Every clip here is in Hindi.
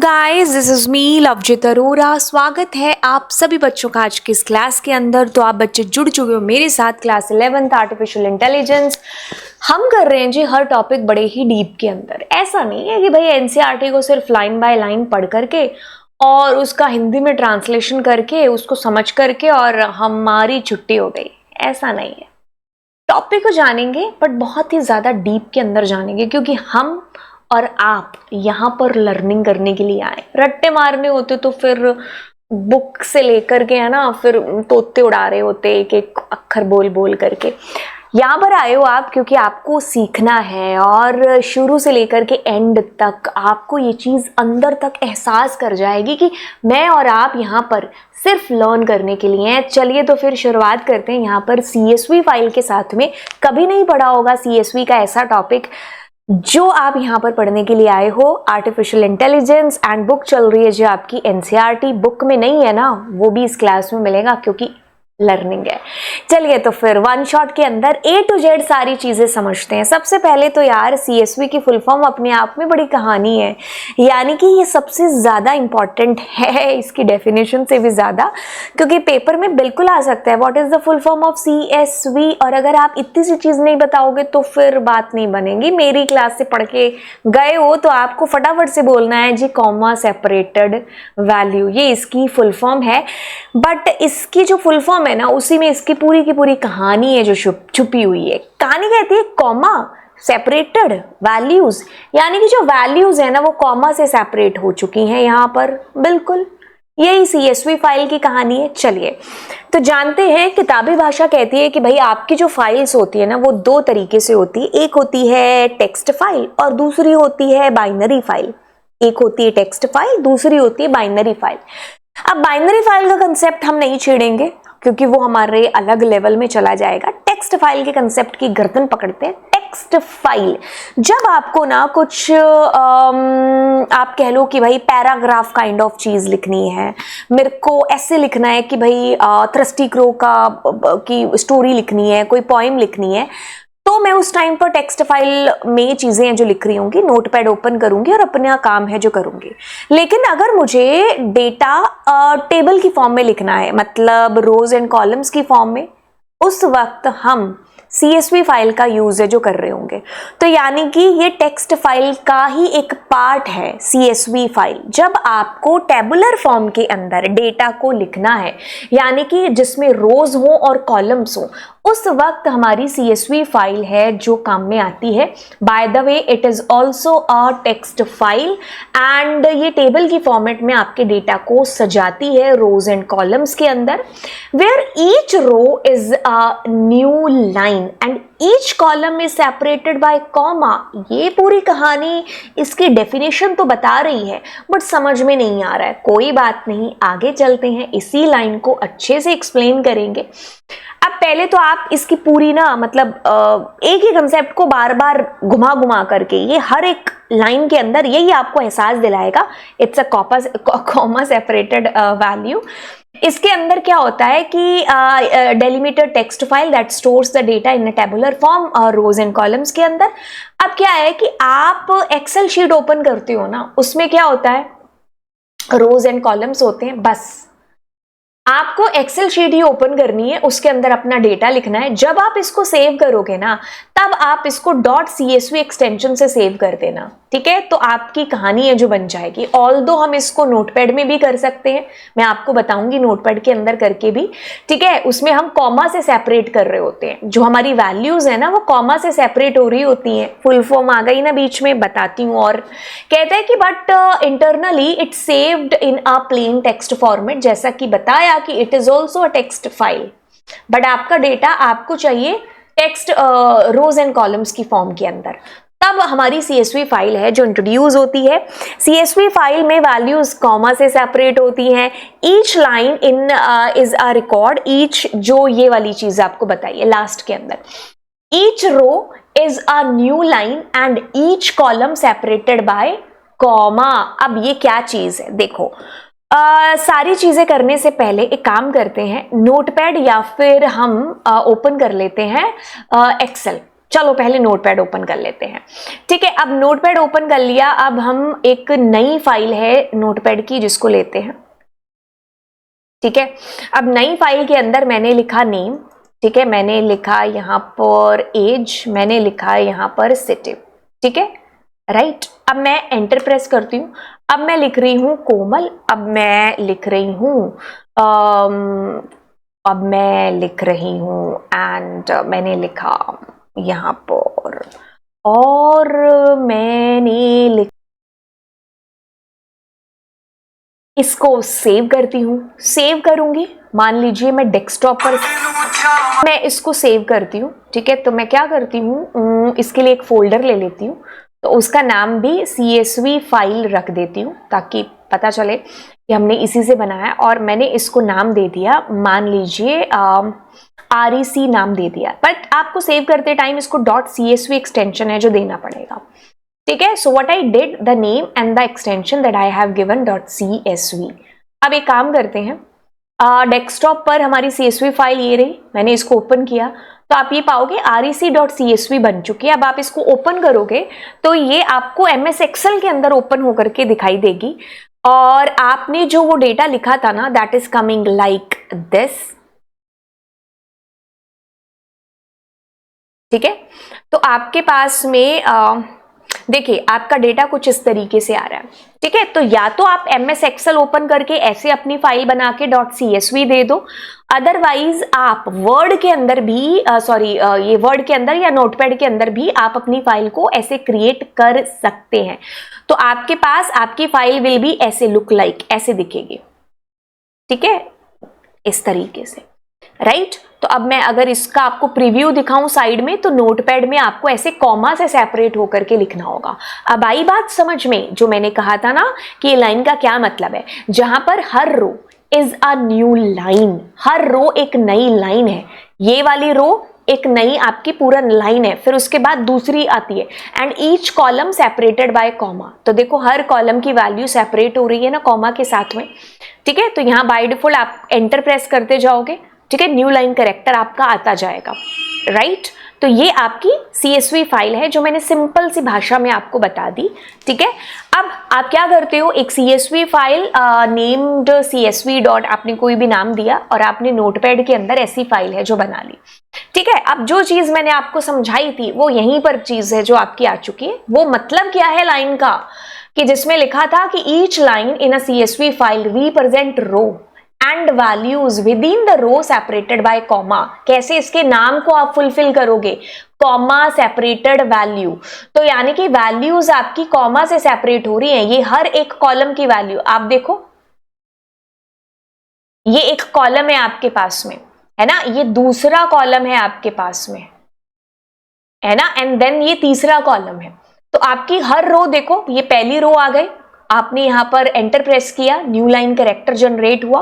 Guys this is me Lovejit Arora. स्वागत है आप सभी बच्चों का आज की इस क्लास के अंदर। तो आप बच्चे जुड़ चुके हो मेरे साथ क्लास 11th आर्टिफिशियल इंटेलिजेंस। हम कर रहे हैं जी हर टॉपिक बड़े ही डीप के अंदर। ऐसा नहीं है कि भाई एनसीईआरटी को सिर्फ लाइन बाय लाइन पढ़ करके और उसका हिंदी में ट्रांसलेशन करके उसको समझ करके और हमारी छुट्टी हो गई, ऐसा नहीं है। टॉपिक को जानेंगे बट बहुत ही ज़्यादा डीप के अंदर जानेंगे, क्योंकि हम और आप यहाँ पर लर्निंग करने के लिए आए। रट्टे मारने होते तो फिर बुक से लेकर के है ना, फिर तोते उड़ा रहे होते एक एक अक्षर बोल बोल करके। यहाँ पर आए हो आप क्योंकि आपको सीखना है और शुरू से लेकर के एंड तक आपको ये चीज़ अंदर तक एहसास कर जाएगी कि मैं और आप यहाँ पर सिर्फ लर्न करने के लिए हैं। चलिए तो फिर शुरुआत करते हैं यहाँ पर सीएसवी फाइल के साथ में। कभी नहीं पढ़ा होगा सीएसवी का ऐसा टॉपिक जो आप यहाँ पर पढ़ने के लिए आए हो। आर्टिफिशियल इंटेलिजेंस एंड बुक चल रही है जो आपकी एनसीईआरटी बुक में नहीं है ना, वो भी इस क्लास में मिलेगा क्योंकि लर्निंग है। चलिए तो फिर वन शॉट के अंदर ए टू जेड सारी चीजें समझते हैं। सबसे पहले तो यार सीएसवी की फुल फॉर्म अपने आप में बड़ी कहानी है, यानी कि ये सबसे ज्यादा इंपॉर्टेंट है इसकी डेफिनेशन से भी ज्यादा, क्योंकि पेपर में बिल्कुल आ सकता है what is the full form of CSV. और अगर आप इतनी सी चीज नहीं बताओगे तो फिर बात नहीं बनेगी। मेरी क्लास से पढ़ के गए हो तो आपको फटाफट से बोलना है जी कॉमा सेपरेटेड वैल्यू, ये इसकी फुल फॉर्म है। बट इसकी जो फुल फॉर्म है ना, उसी में इसकी पूरी की पूरी कहानी है जो छुपी हुई है। कहानी कहती है कॉमा सेपरेटेड वैल्यूज, यानी कि जो वैल्यूज है ना वो कॉमा से सेपरेट हो चुकी हैं यहाँ पर। बिल्कुल यही सीएसवी फाइल की कहानी है। चलिए तो जानते हैं, किताबी भाषा कहती है कि भाई आपकी जो फाइल्स होती है ना वो दो तरीके से होती है। एक होती है टेक्स्ट फाइल और दूसरी होती है बाइनरी फाइल। एक होती है टेक्स्ट फाइल, दूसरी होती है बाइनरी फाइल। अब बाइनरी फाइल का कंसेप्ट हम नहीं छेड़ेंगे क्योंकि वो हमारे अलग लेवल में चला जाएगा। टेक्स्ट फाइल के कंसेप्ट की गर्दन पकड़ते हैं। टेक्स्ट फाइल जब आपको ना कुछ आप कह लो कि भाई पैराग्राफ काइंड ऑफ चीज लिखनी है, मेरे को ऐसे लिखना है कि भाई थ्रस्टी क्रो की स्टोरी लिखनी है, कोई पोएम लिखनी है, तो मैं उस टाइम पर टेक्स्ट फाइल में चीजें जो लिख रही होंगी नोटपैड ओपन करूंगी और अपना काम है जो करूंगी। लेकिन अगर मुझे डेटा टेबल की फॉर्म में लिखना है, मतलब रोज एंड कॉलम्स की फॉर्म में, उस वक्त हम सीएसवी फाइल का यूज है जो कर रहे होंगे। तो यानी कि ये टेक्स्ट फाइल का ही एक पार्ट है सीएसवी फाइल। जब आपको टेबुलर फॉर्म के अंदर डेटा को लिखना है, यानी कि जिसमें रोज हो और कॉलम्स हो, उस वक्त हमारी सीएसवी फाइल है जो काम में आती है। By the way it is also a text file and ये टेबल की फॉर्मेट में आपके डेटा को सजाती है रोज एंड कॉलम्स के अंदर, where each row is a new line and each column is separated by comma. ये पूरी कहानी इसकी डेफिनेशन तो बता रही है बट समझ में नहीं आ रहा है। कोई बात नहीं, आगे चलते हैं, इसी लाइन को अच्छे से एक्सप्लेन करेंगे। अब पहले तो आप इसकी पूरी ना मतलब एक ही कंसेप्ट को बार बार घुमा घुमा करके ये हर एक लाइन के अंदर यही आपको एहसास दिलाएगा it's a comma separated value. इसके अंदर क्या होता है कि delimiter text file that stores the data in a tabular form और रोज एंड कॉलम्स के अंदर। अब क्या है कि आप एक्सेल शीट ओपन करते हो ना, उसमें क्या होता है रोज एंड कॉलम्स होते हैं, बस आपको एक्सेल शीट ही ओपन करनी है, उसके अंदर अपना डेटा लिखना है। जब आप इसको सेव करोगे ना तब आप इसको .csv एक्सटेंशन से सेव कर देना, ठीक है। तो आपकी कहानी है जो बन जाएगी। ऑल्दो हम इसको नोटपैड में भी कर सकते हैं, मैं आपको बताऊंगी नोटपैड के अंदर करके भी, ठीक है। उसमें हम कॉमा से सेपरेट कर रहे होते हैं, जो हमारी वैल्यूज है ना वो कॉमा से सेपरेट हो रही होती हैं। फुल फॉर्म आ गई ना बीच में, बताती हूँ। और कहते हैं कि but internally it saved in a plain text format, जैसा कि बताया कि it is also a text file, but आपका डेटा आपको चाहिए टेक्स्ट रोज एंड कॉलम्स की फॉर्म के अंदर। तब हमारी सीएसवी फाइल है जो इंट्रोड्यूस होती है। सीएसवी फाइल में वैल्यूज कॉमा से सेपरेट होती हैं। Each line in is a record, each जो ये वाली चीज आपको बताइए लास्ट के अंदर, each row is a new line and each column separated by comma. अब ये क्या चीज है देखो, सारी चीजें करने से पहले एक काम करते हैं, नोटपैड या फिर हम ओपन कर लेते हैं एक्सेल, चलो पहले नोटपैड ओपन कर लेते हैं। ठीक है, अब नोटपैड ओपन कर लिया, अब हम एक नई फाइल है नोटपैड की जिसको लेते हैं। ठीक है, अब नई फाइल के अंदर मैंने लिखा नेम, ठीक है, मैंने लिखा यहाँ पर एज, मैंने लिखा यहाँ पर सिटी। ठीक है, राइट। अब मैं एंटर प्रेस करती हूँ, अब मैं लिख रही हूँ कोमल, अब मैं लिख रही हूँ एंड मैंने लिखा यहाँ पर, और मैंने लिखा, इसको सेव करती हूँ, सेव करूंगी। मान लीजिए मैं डेस्कटॉप पर मैं इसको सेव करती हूँ। ठीक है, तो मैं क्या करती हूँ, इसके लिए एक फोल्डर ले लेती हूँ, तो उसका नाम भी CSV फाइल रख देती हूँ ताकि पता चले कि हमने इसी से बनाया। और मैंने इसको नाम दे दिया, मान लीजिए REC नाम दे दिया, बट आपको सेव करते टाइम इसको .CSV एक्सटेंशन है जो देना पड़ेगा। ठीक है, so what I did, the name and the extension that I have given .CSV। अब एक काम करते हैं, डेस्कटॉप पर हमारी CSV फाइल ये रही, मैंने इसको ओपन किया तो आप ये पाओगे REC.CSV बन चुकी है। अब आप इसको ओपन करोगे तो ये आपको MS एक्सेल के अंदर ओपन होकर के दिखाई देगी, और आपने जो वो डेटा लिखा था ना, that is coming like this. ठीक है, तो आपके पास में देखिए आपका डेटा कुछ इस तरीके से आ रहा है। ठीक है, तो या तो आप MS एक्सेल ओपन करके ऐसे अपनी फाइल बना के .CSV दे दो, अदरवाइज आप वर्ड के अंदर भी ये वर्ड के अंदर या नोटपैड के अंदर भी आप अपनी फाइल को ऐसे क्रिएट कर सकते हैं। तो आपके पास आपकी फाइल विल बी ऐसे लुक लाइक, ऐसे दिखेगी। ठीक है, इस तरीके से, राइट। तो अब मैं अगर इसका आपको प्रीव्यू दिखाऊं साइड में, तो नोटपैड में आपको ऐसे कॉमा से सेपरेट होकर के लिखना होगा। अब आई बात समझ में, जो मैंने कहा था ना कि ये लाइन का क्या मतलब है, जहां पर हर रो इज अ न्यू लाइन, हर रो एक नई लाइन है, ये वाली रो एक नई आपकी पूरा लाइन है, फिर उसके बाद दूसरी आती है, and each column separated by comma. तो देखो हर कॉलम की वैल्यू सेपरेट हो रही है ना कॉमा के साथ में। ठीक है, तो यहाँ बाय डिफॉल्ट आप एंटर प्रेस करते जाओगे, ठीक है, न्यू लाइन कैरेक्टर आपका आता जाएगा, राइट। तो ये आपकी CSV फाइल है जो मैंने सिंपल सी भाषा में आपको बता दी। ठीक है, अब आप क्या करते हो, एक CSV file named CSV dot आपने कोई भी नाम दिया और आपने नोटपैड के अंदर ऐसी फाइल है जो बना ली। ठीक है, अब जो चीज मैंने आपको समझाई थी वो यहीं पर चीज है जो आपकी आ चुकी है। वो मतलब क्या है लाइन का, कि जिसमें लिखा था कि each line in a CSV file represent row and values within the row separated by comma. कैसे इसके नाम को आप फुलफिल करोगे, कॉमा सेपरेटेड वैल्यू। तो यानी कि वैल्यूज आपकी कॉमा से सेपरेट हो रही हैं। ये हर एक कॉलम की वैल्यू आप देखो, ये एक कॉलम है आपके पास में, है ना, ये दूसरा कॉलम है आपके पास में, है ना, एंड देन ये तीसरा कॉलम है। तो आपकी हर रो देखो, ये पहली रो आ गई, आपने यहां पर एंटर प्रेस किया, न्यू लाइन कैरेक्टर जनरेट हुआ,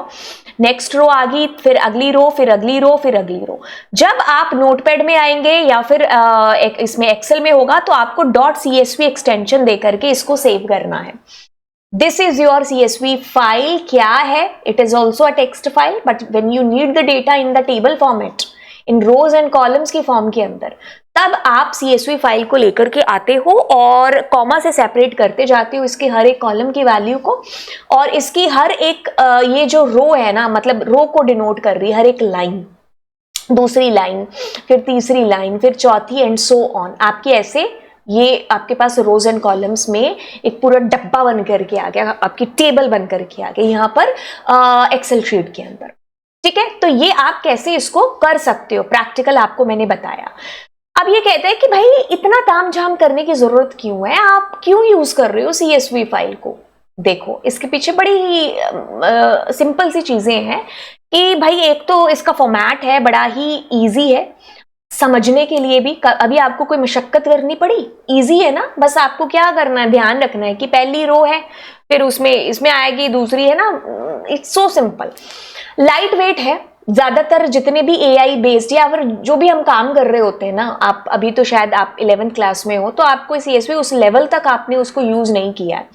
नेक्स्ट रो आ गई, फिर अगली रो, फिर अगली रो, फिर अगली रो। जब आप नोटपैड में आएंगे या फिर इसमें एक्सेल में होगा तो आपको .CSV एक्सटेंशन देकर के इसको सेव करना है। This is your CSV file. क्या है, it is also a text file, but when you need the data in the table format, in rows and columns की फॉर्म के अंदर, तब आप CSV फाइल को लेकर के आते हो और कॉमा से सेपरेट करते जाते हो इसके हर एक कॉलम की वैल्यू को, और इसकी हर एक ये जो रो है ना, मतलब रो को डिनोट कर रही है हर एक लाइन, दूसरी लाइन, फिर तीसरी लाइन, फिर चौथी, एंड सो ऑन। आपके ऐसे ये आपके पास रोज एंड कॉलम्स में एक पूरा डब्बा बन करके आ गया, आपकी टेबल बन करके आ गया यहाँ पर एक्सेल शीट के अंदर। ठीक है, तो ये आप कैसे इसको कर सकते हो, प्रैक्टिकल आपको मैंने बताया। अब ये कहते हैं कि भाई इतना तामझाम करने की जरूरत क्यों है, आप क्यों यूज कर रहे हो CSV फाइल को। देखो इसके पीछे बड़ी ही सिंपल सी चीजें हैं कि भाई एक तो इसका फॉर्मेट है बड़ा ही इजी है समझने के लिए भी, अभी आपको कोई मशक्कत करनी पड़ी, इजी है ना। बस आपको क्या करना है, ध्यान रखना है कि पहली रो है, फिर उसमें इसमें आएगी दूसरी, है ना, it's so simple. Light weight है, ज्यादातर जितने भी AI बेस्ड या फिर जो भी हम काम कर रहे होते हैं ना, आप अभी तो शायद आप 11th क्लास में हो तो आपको CSV उस लेवल तक आपने उसको यूज नहीं किया है,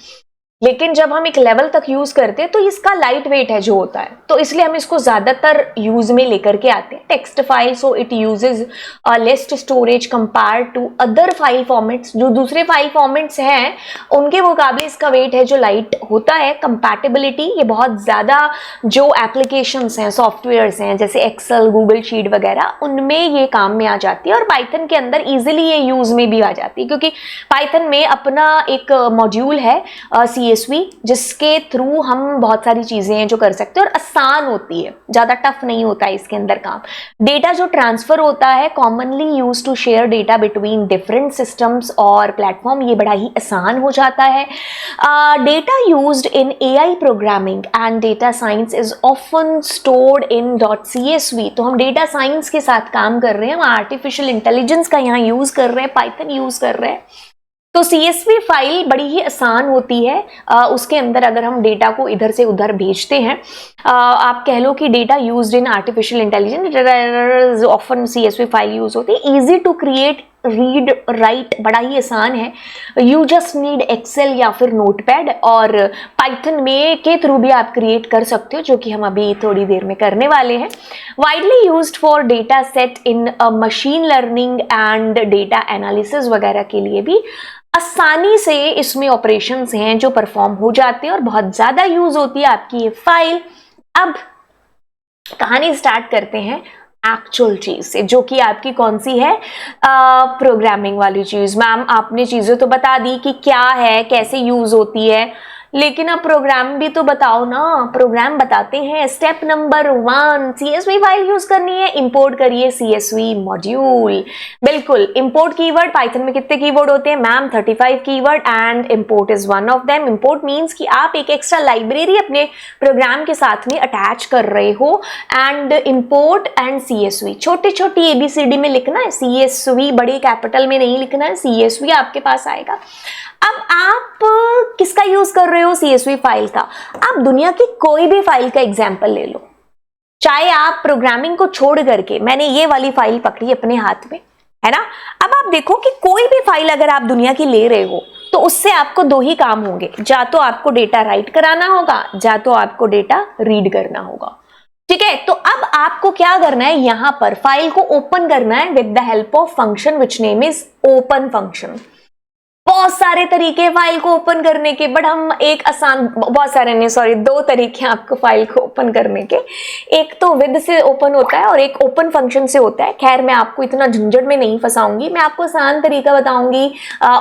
लेकिन जब हम एक लेवल तक यूज करते हैं तो इसका लाइट वेट है जो होता है, तो इसलिए हम इसको ज्यादातर यूज में लेकर के आते हैं। Text file, so it uses less storage compare to other file formats. जो दूसरे फाइल फॉर्मेट्स हैं उनके मुकाबले इसका वेट है जो लाइट होता है। कंपैटिबिलिटी, ये बहुत ज्यादा जो एप्लीकेशंस हैं, सॉफ्टवेयर्स हैं जैसे एक्सेल, गूगल शीट वगैरह, उनमें ये काम में आ जाती है और पाइथन के अंदर इजीली ये यूज में भी आ जाती है, क्योंकि पाइथन में अपना एक मॉड्यूल है CSV, जिसके थ्रू हम बहुत सारी चीजें हैं जो कर सकते हैं और आसान होती है, ज्यादा टफ नहीं होता है इसके अंदर काम। डेटा जो ट्रांसफर होता है, commonly use to share data between different systems और प्लेटफॉर्म, ये बड़ा ही आसान हो जाता है। Data used in AI programming and data science is often stored in .csv। तो हम डेटा साइंस के साथ काम कर रहे हैं, हम आर्टिफिशियल इंटेलिजेंस का यहाँ यूज कर रहे हैं, पाइथन यूज कर रहे हैं। तो CSV फाइल बड़ी ही आसान होती है। उसके अंदर अगर हम डेटा को इधर से उधर भेजते हैं, आप कह लो कि data used in artificial intelligence often CSV file use होती है। Easy to create, read, write बड़ा ही आसान है। यू जस्ट नीड एक्सेल या फिर नोटपैड, और पाइथन में के थ्रू भी आप क्रिएट कर सकते हो, जो कि हम अभी थोड़ी देर में करने वाले हैं। Widely used for data set in machine learning and data analysis वगैरह के लिए भी आसानी से इसमें ऑपरेशंस हैं जो परफॉर्म हो जाते हैं और बहुत ज्यादा यूज होती है आपकी ये फाइल। अब कहानी स्टार्ट करते हैं एक्चुअल चीज से, जो कि आपकी कौन सी है, प्रोग्रामिंग वाली चीज। मैम आपने चीजें तो बता दी कि क्या है, कैसे यूज होती है, लेकिन अब प्रोग्राम भी तो बताओ ना। प्रोग्राम बताते हैं। Step number 1, CSV file use करनी है, इंपोर्ट करिए CSV मॉड्यूल। बिल्कुल, इंपोर्ट कीवर्ड, पाइथन में कितने कीवर्ड होते हैं ma'am? 35 keyword and import is one of them. Import means कि आप एक एक्स्ट्रा लाइब्रेरी अपने प्रोग्राम के साथ में अटैच कर रहे हो। एंड इंपोर्ट एंड CSV छोटी छोटी ABCD में लिखना है, CSV बड़े कैपिटल में नहीं लिखना है, CSV आपके पास आएगा। अब आप किसका यूज कर रहे हो? CSV फाइल का। आप दुनिया की कोई भी फाइल का एग्जाम्पल ले लो, चाहे आप प्रोग्रामिंग को छोड़ करके, मैंने ये वाली फाइल पकड़ी अपने हाथ में, है ना। अब आप देखो कि कोई भी फाइल अगर आप दुनिया की ले रहे हो तो उससे आपको दो ही काम होंगे, या तो आपको डेटा राइट कराना होगा, या तो आपको डेटा रीड करना होगा। ठीक है, तो अब आपको क्या करना है, यहां पर फाइल को ओपन करना है with the help of function which name is open function. बहुत सारे तरीके फाइल को ओपन करने के, बट हम एक आसान, बहुत सारे नहीं सॉरी, 2 तरीके आपको फाइल को ओपन करने के। एक तो विद से ओपन होता है और एक ओपन फंक्शन से होता है। खैर मैं आपको इतना झंझट में नहीं फंसाऊंगी, मैं आपको आसान तरीका बताऊंगी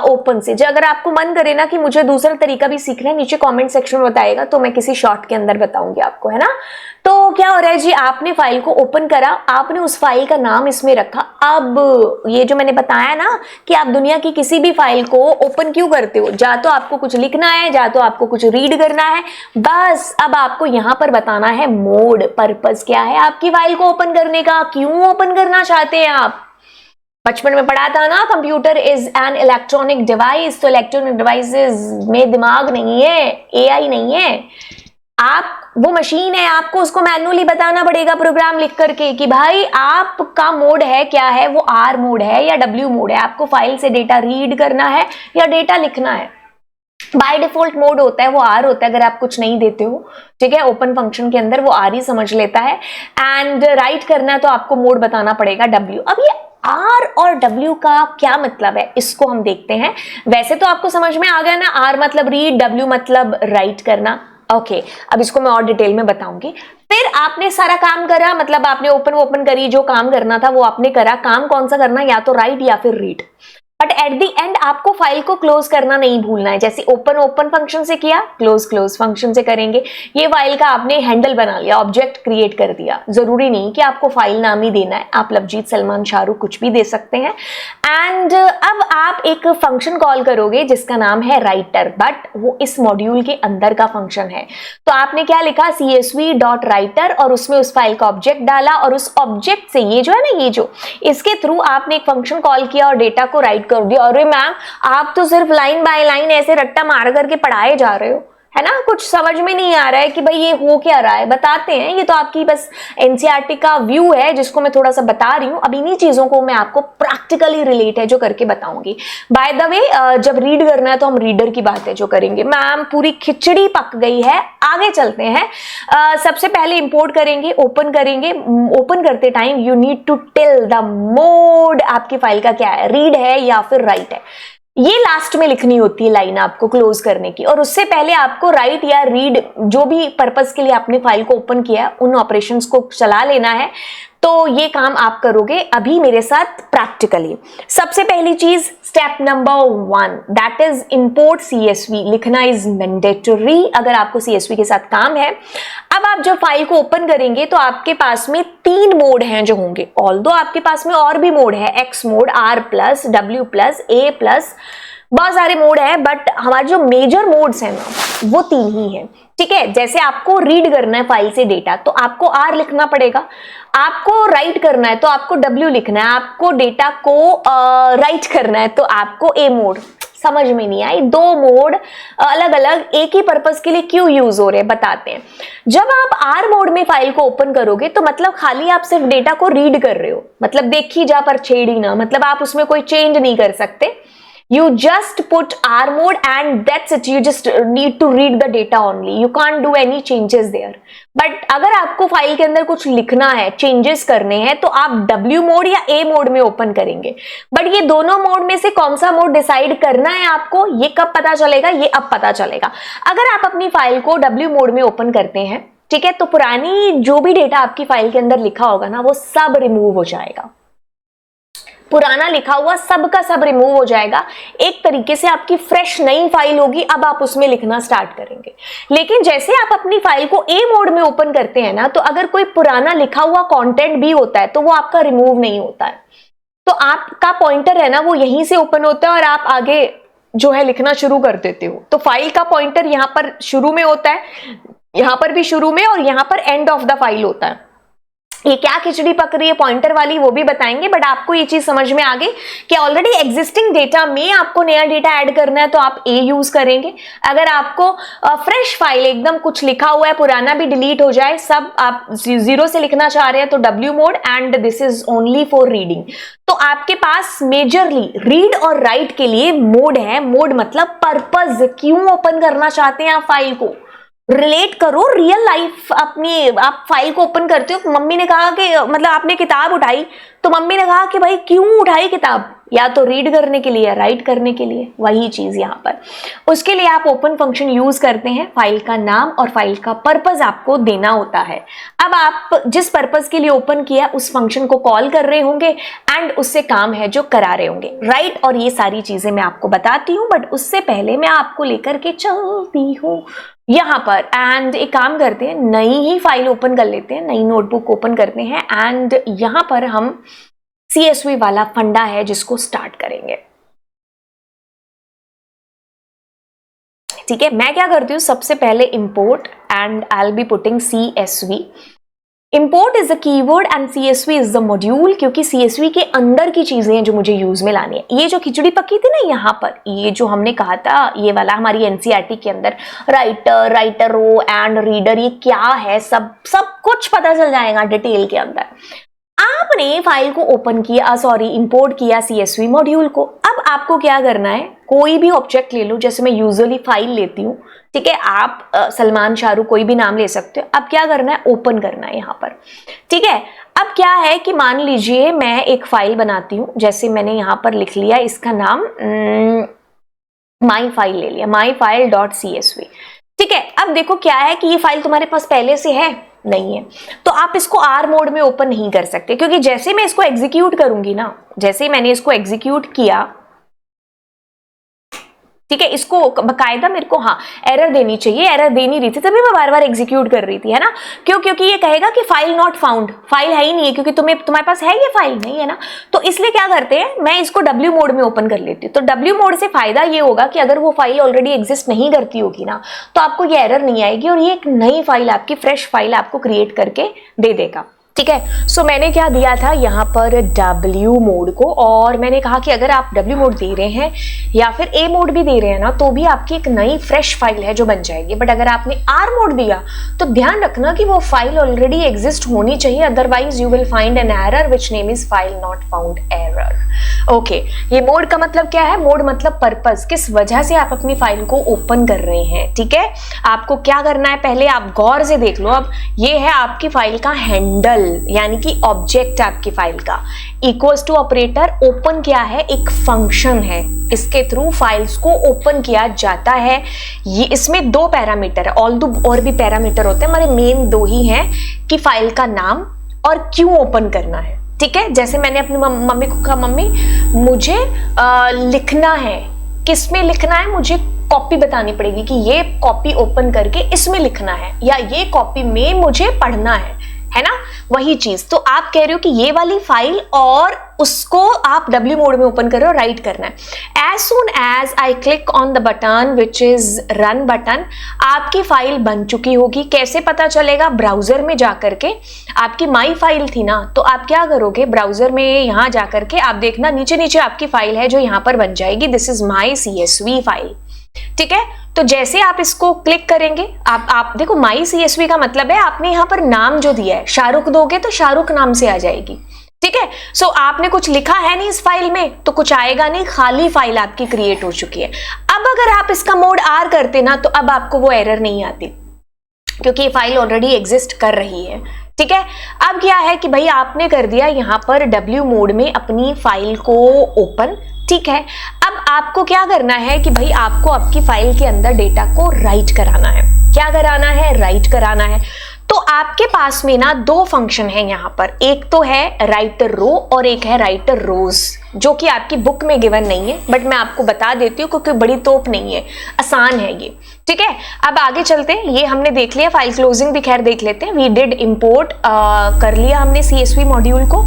ओपन से। जो अगर आपको मन करे ना कि मुझे दूसरा तरीका भी सीखना है, नीचे कॉमेंट सेक्शन में बताएगा, तो मैं किसी शॉर्ट के अंदर बताऊंगी आपको, है ना। तो क्या हो रहा है जी, आपने फाइल को ओपन करा, आपने उस फाइल का नाम इसमें रखा। अब ये जो मैंने बताया ना कि आप दुनिया की किसी भी फाइल को ओपन क्यों करते हो, या तो आपको कुछ लिखना है, या तो आपको कुछ रीड करना है, बस अब आपको यहां पर बताना है मोड, पर्पस क्या है आपकी फाइल को ओपन करने का, क्यों ओपन करना चाहते हैं आप। बचपन में पढ़ा था ना, computer is an electronic device. तो इलेक्ट्रॉनिक डिवाइसेस में दिमाग नहीं है, AI नहीं है, आप वो मशीन है, आपको उसको मैन्युअली बताना पड़ेगा प्रोग्राम लिख करके कि भाई आपका मोड है क्या है, वो R मोड है या W मोड है, आपको फाइल से डेटा रीड करना है या डेटा लिखना है। बाय डिफॉल्ट मोड होता है वो R होता है अगर आप कुछ नहीं देते हो, ठीक है। ओपन फंक्शन के अंदर वो R ही समझ लेता है। एंड राइट करना है तो आपको मोड बताना पड़ेगा W। अब ये R और W का क्या मतलब है, इसको हम देखते हैं। वैसे तो आपको समझ में आ गया ना, R मतलब रीड, W मतलब राइट करना। ओके, अब इसको मैं और डिटेल में बताऊंगी। फिर आपने सारा काम करा, मतलब आपने ओपन करी, जो काम करना था वो आपने करा। काम कौन सा करना, या तो राइट या फिर read. But at the end आपको फाइल को क्लोज करना नहीं भूलना है। जैसे ओपन फंक्शन से किया, क्लोज फंक्शन से करेंगे। ये फाइल का आपने हैंडल बना लिया, ऑब्जेक्ट क्रिएट कर दिया। जरूरी नहीं कि आपको फाइल नाम ही देना है, आप लवजीत, सलमान, शाहरुख कुछ भी दे सकते हैं। एंड अब आप एक फंक्शन कॉल करोगे जिसका नाम है राइटर, बट वो इस मॉड्यूल के अंदर का फंक्शन है। तो आपने क्या लिखा, CSV.writer, और उसमें उस फाइल का ऑब्जेक्ट डाला, और उस ऑब्जेक्ट से ये जो है ना, ये जो इसके थ्रू आपने एक फंक्शन कॉल किया और डेटा को राइट कर दिया। अरे मैम, आप तो सिर्फ लाइन बाय लाइन ऐसे रट्टा मार करके पढ़ाए जा रहे हो, है ना, कुछ समझ में नहीं आ रहा है कि भाई ये हो क्या रहा है, बताते हैं। ये तो आपकी बस एनसीईआरटी का व्यू है जिसको मैं थोड़ा सा बता रही हूँ। अब इन्हीं चीजों को मैं आपको प्रैक्टिकली रिलेट है जो करके बताऊंगी। बाय द वे, जब रीड करना है तो हम रीडर की बात है जो करेंगे। मैम पूरी खिचड़ी पक गई है, आगे चलते हैं। सबसे पहले इंपोर्ट करेंगे, ओपन करेंगे। ओपन करते time you need to tell the mode आपकी फाइल का क्या है, रीड है या फिर राइट है। ये लास्ट में लिखनी होती है लाइन आपको क्लोज करने की, और उससे पहले आपको राइट या रीड जो भी पर्पस के लिए आपने फाइल को ओपन किया है उन ऑपरेशंस को चला लेना है। तो ये काम आप करोगे अभी मेरे साथ प्रैक्टिकली। सबसे पहली चीज, step number 1, that is import CSV। लिखना इज मैंडेटरी अगर आपको CSV के साथ काम है। अब आप जब फाइल को ओपन करेंगे तो आपके पास में 3 मोड हैं जो होंगे। ऑल्दो आपके पास में और भी मोड है, X mode, R+, W+, A+, बहुत सारे मोड है, बट हमारे जो मेजर मोड्स हैं ना वो 3 ही हैं। ठीक है, जैसे आपको रीड करना है फाइल से डेटा तो आपको R लिखना पड़ेगा, आपको राइट करना है तो आपको W लिखना है, आपको डेटा को राइट करना है तो आपको A मोड। समझ में नहीं आई, 2 मोड अलग अलग एक ही पर्पस के लिए क्यों यूज हो रहे हैं, बताते हैं। जब आप R मोड में फाइल को ओपन करोगे तो मतलब खाली आप सिर्फ डेटा को रीड कर रहे हो, मतलब देखी जा पर छेड़ी ना, मतलब आप उसमें कोई चेंज नहीं कर सकते। You just put R mode and that's it. You just need to read the data only. You can't do any changes there. But अगर आपको फाइल के अंदर कुछ लिखना है, चेंजेस करने हैं, तो आप W मोड या A मोड में ओपन करेंगे। बट ये दोनों मोड में से कौन सा मोड डिसाइड करना है आपको, ये कब पता चलेगा, ये अब पता चलेगा। अगर आप अपनी फाइल को W मोड में ओपन करते हैं, ठीक है, तो पुरानी जो भी डेटा आपकी फाइल के अंदर लिखा होगा ना वो सब रिमूव हो जाएगा। पुराना लिखा हुआ सब का सब रिमूव हो जाएगा। एक तरीके से आपकी फ्रेश नई फाइल होगी, अब आप उसमें लिखना स्टार्ट करेंगे। लेकिन जैसे आप अपनी फाइल को A मोड में ओपन करते हैं ना, तो अगर कोई पुराना लिखा हुआ कंटेंट भी होता है तो वो आपका रिमूव नहीं होता है। तो आपका पॉइंटर है ना वो यहीं से ओपन होता है और आप आगे जो है लिखना शुरू कर देते हो। तो फाइल का पॉइंटर यहाँ पर शुरू में होता है, यहाँ पर भी शुरू में, और यहाँ पर एंड ऑफ द फाइल होता है। ये क्या खिचड़ी पक रही है पॉइंटर वाली वो भी बताएंगे, बट आपको ये चीज समझ में आ गई कि ऑलरेडी एग्जिस्टिंग डेटा में आपको नया डेटा ऐड करना है तो आप A यूज करेंगे। अगर आपको फ्रेश फाइल एकदम कुछ लिखा हुआ है, पुराना भी डिलीट हो जाए, सब आप 0 से लिखना चाह रहे हैं तो W mode, and this is only for reading. तो आपके पास मेजरली रीड और राइट के लिए मोड है। मोड मतलब पर्पज, क्यों ओपन करना चाहते हैं आप फाइल को, रिलेट करो रियल लाइफ अपनी। आप फाइल को ओपन करते हो, मम्मी ने कहा कि मतलब आपने किताब उठाई तो मम्मी ने कहा कि भाई क्यों उठाई किताब, या तो रीड करने के लिए या राइट करने के लिए, वही चीज यहाँ पर। उसके लिए आप ओपन फंक्शन यूज करते हैं, फाइल का नाम और फाइल का पर्पस आपको देना होता है। अब आप जिस पर्पस के लिए ओपन किया उस फंक्शन को कॉल कर रहे होंगे एंड उससे काम है जो करा रहे होंगे, राइट। और ये सारी चीजें मैं आपको बताती हूँ, बट उससे पहले मैं आपको लेकर के चलती हूँ यहाँ पर। एंड एक काम करते हैं, नई ही फाइल ओपन कर लेते हैं, नई नोटबुक ओपन करते हैं, एंड यहाँ पर हम CSV वाला फंडा है जिसको स्टार्ट करेंगे। ठीक है, मैं क्या करती हूँ, सबसे पहले import and I will be putting CSV। Import is the keyword and CSV is the module, क्योंकि CSV के अंदर की चीजें हैं जो मुझे यूज में लानी है। ये जो खिचड़ी पकी थी ना यहाँ पर, ये जो हमने कहा था ये वाला हमारी एनसीईआरटी के अंदर writer, writer row and reader, ये क्या है सब कुछ पता चल जाएगा डिटेल के अंदर। आपने फाइल को ओपन किया, इंपोर्ट किया CSV मॉड्यूल को। अब आपको क्या करना है, कोई भी ऑब्जेक्ट ले लो, जैसे मैं यूजुअली फाइल लेती हूँ, ठीक है, आप सलमान शाहरुख कोई भी नाम ले सकते हो। अब क्या करना है, ओपन करना है यहाँ पर। ठीक है, अब क्या है कि मान लीजिए मैं एक फाइल बनाती हूँ, जैसे मैंने यहाँ पर लिख लिया इसका नाम माई फाइल ले लिया, myfile.csv। ठीक है, अब देखो क्या है कि ये फाइल तुम्हारे पास पहले से है नहीं है, तो आप इसको R मोड में ओपन नहीं कर सकते, क्योंकि जैसे मैं इसको एग्जीक्यूट करूंगी ना, जैसे मैंने इसको एग्जीक्यूट किया, ठीक है, इसको बकायदा मेरे को एरर देनी चाहिए, एरर दे नहीं रही थी तभी मैं बार बार एग्जीक्यूट कर रही थी, है ना। क्यों, क्योंकि ये कहेगा कि फाइल नॉट फाउंड, फाइल है ही नहीं है, क्योंकि तुम्हारे पास है ये फाइल नहीं है ना। तो इसलिए क्या करते हैं, मैं इसको W मोड में ओपन कर लेती हूँ। तो W मोड से फायदा ये होगा कि अगर वो फाइल ऑलरेडी एग्जिस्ट नहीं करती होगी ना, तो आपको ये एरर नहीं आएगी और ये एक नई फाइल, आपकी फ्रेश फाइल आपको क्रिएट करके दे देगा। ठीक है। सो मैंने क्या दिया था यहाँ पर W मोड को, और मैंने कहा कि अगर आप W मोड दे रहे हैं या फिर A मोड भी दे रहे हैं ना, तो भी आपकी एक नई फ्रेश फाइल है जो बन जाएगी। बट अगर आपने R मोड दिया तो ध्यान रखना कि वो फाइल ऑलरेडी एग्जिस्ट होनी चाहिए, otherwise you will find an error which name is file not found error. Okay, ये मोड का मतलब क्या है? मोड मतलब पर्पस, किस वजह से आप अपनी फाइल को ओपन कर रहे हैं। ठीक है, आपको क्या करना है, पहले आप गौर से देख लो। अब ये है आपकी फाइल का हैंडल, यानी कि ऑब्जेक्ट आपकी फाइल का। इक्वल्स टू ऑपरेटर, ओपन क्या है? एक फंक्शन है, इसके थ्रू फाइल्स को ओपन किया जाता है। ये इसमें दो पैरामीटर है, और भी पैरामीटर होते हैं, हमारे मेन दो ही हैं कि फाइल का नाम और क्यों ओपन करना है। ठीक है, जैसे मैंने अपनी मम्मी को कहा, मम्मी मुझे लिखना है, किस में लिखना है? मुझे कॉपी बतानी पड़ेगी कि ये कॉपी ओपन करके इसमें लिखना है, या ये कॉपी में मुझे पढ़ना है ना, वही चीज। तो आप कह रहे हो कि ये वाली फाइल और उसको आप W मोड में ओपन कर रहे हो, राइट करना है। As soon as I click on the button which is run button, आपकी फाइल बन चुकी होगी। कैसे पता चलेगा? ब्राउजर में जाकर के, आपकी माई फाइल थी ना, तो आप क्या करोगे, ब्राउजर में यहां जाकर के आप देखना, नीचे नीचे आपकी फाइल है जो यहां पर बन जाएगी, this is my CSV file. ठीक है, तो जैसे आप इसको क्लिक करेंगे, आप देखो, माई CSV का मतलब है आपने यहां पर नाम जो दिया है, शाहरुख दोगे तो शाहरुख नाम से आ जाएगी। ठीक है, सो आपने कुछ लिखा है नहीं इस फाइल में तो कुछ आएगा नहीं, खाली फाइल आपकी क्रिएट हो चुकी है। अब अगर आप इसका मोड R करते ना, तो अब आपको वो एरर नहीं आती, क्योंकि ये फाइल ऑलरेडी एग्जिस्ट कर रही है। ठीक है, अब क्या है कि भाई आपने कर दिया यहां पर W मोड में अपनी फाइल को ओपन। ठीक है, अब आपको क्या करना है कि भाई आपको आपकी फाइल के अंदर डेटा को राइट कराना है। क्या कराना है? राइट कराना है। तो आपके पास में ना दो फंक्शन है यहाँ पर, एक तो है राइटर रो और एक है राइटर रोज, जो कि आपकी बुक में गिवन नहीं है, बट मैं आपको बता देती हूँ क्योंकि बड़ी तोप नहीं है, आसान है ये। ठीक है, अब आगे चलते हैं। ये हमने देख लिया, फाइल क्लोजिंग भी खैर देख लेते हैं। वी डिड इंपोर्ट कर लिया हमने CSV मॉड्यूल को।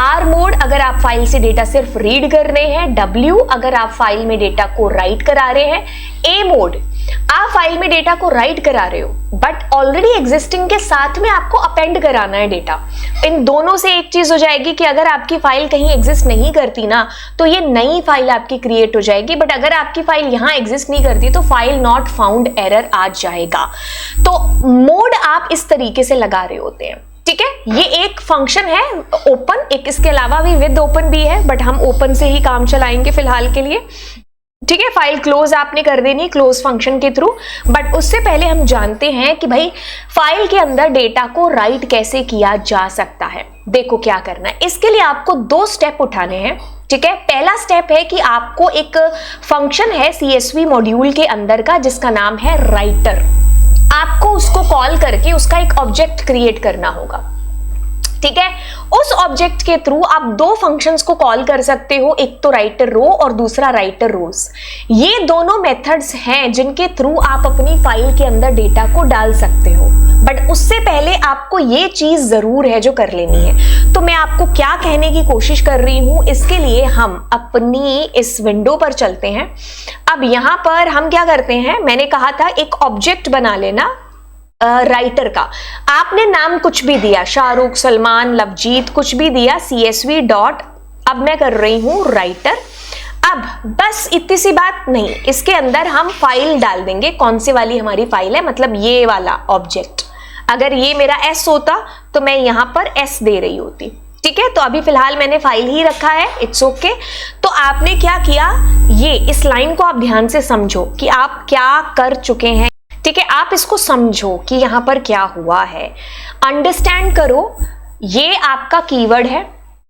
R मोड अगर आप फाइल से डेटा सिर्फ रीड कर रहे हैं, W अगर आप फाइल में डेटा को राइट करा रहे हैं, A मोड आप फाइल में डेटा को राइट करा रहे हो बट ऑलरेडी एग्जिस्टिंग के साथ में आपको अपेंड कराना है डेटा। इन दोनों से एक चीज हो जाएगी कि अगर आपकी फाइल कहीं एग्जिस्ट नहीं करती ना, तो ये नई फाइल आपकी क्रिएट हो जाएगी, बट अगर आपकी फाइल यहां एग्जिस्ट नहीं करती तो फाइल नॉट फाउंड एरर आ जाएगा। तो मोड आप इस तरीके से लगा रहे होते हैं। ठीक है, ये एक फंक्शन है ओपन, एक इसके अलावा भी विद ओपन भी है, बट हम ओपन से ही काम चलाएंगे फिलहाल के लिए। ठीक है, फाइल क्लोज आपने कर देनी क्लोज फंक्शन के थ्रू, बट उससे पहले हम जानते हैं कि भाई फाइल के अंदर डेटा को राइट कैसे किया जा सकता है। देखो क्या करना है, इसके लिए आपको दो स्टेप उठाने हैं। ठीक है, पहला स्टेप है कि आपको एक फंक्शन है CSV मॉड्यूल के अंदर का जिसका नाम है राइटर, आपको उसको कॉल करके उसका एक ऑब्जेक्ट क्रिएट करना होगा। ठीक है, उस ऑब्जेक्ट के थ्रू आप दो फंक्शंस को कॉल कर सकते हो, एक तो राइटर रो और दूसरा राइटर रोज। ये दोनों मेथड्स हैं जिनके थ्रू आप अपनी फाइल के अंदर डेटा को डाल सकते हो, बट उससे पहले आपको ये चीज जरूर है जो कर लेनी है। तो मैं आपको क्या कहने की कोशिश कर रही हूं, इसके लिए हम अपनी इस विंडो पर चलते हैं। अब यहां पर हम क्या करते हैं, मैंने कहा था एक ऑब्जेक्ट बना लेना राइटर का। आपने नाम कुछ भी दिया, शाहरुख, सलमान, लवजीत, कुछ भी दिया, CSV डॉट, अब मैं कर रही हूं राइटर। अब बस इतनी सी बात नहीं, इसके अंदर हम फाइल डाल देंगे, कौन सी वाली हमारी फाइल है, मतलब ये वाला ऑब्जेक्ट। अगर ये मेरा S होता तो मैं यहां पर S दे रही होती। ठीक है, तो अभी फिलहाल मैंने फाइल ही रखा है, इट्स ओके। तो आपने क्या किया, ये इस लाइन को आप ध्यान से समझो कि आप क्या कर चुके हैं। ठीक है, आप इसको समझो कि यहां पर क्या हुआ है, अंडरस्टैंड करो। ये आपका कीवर्ड है,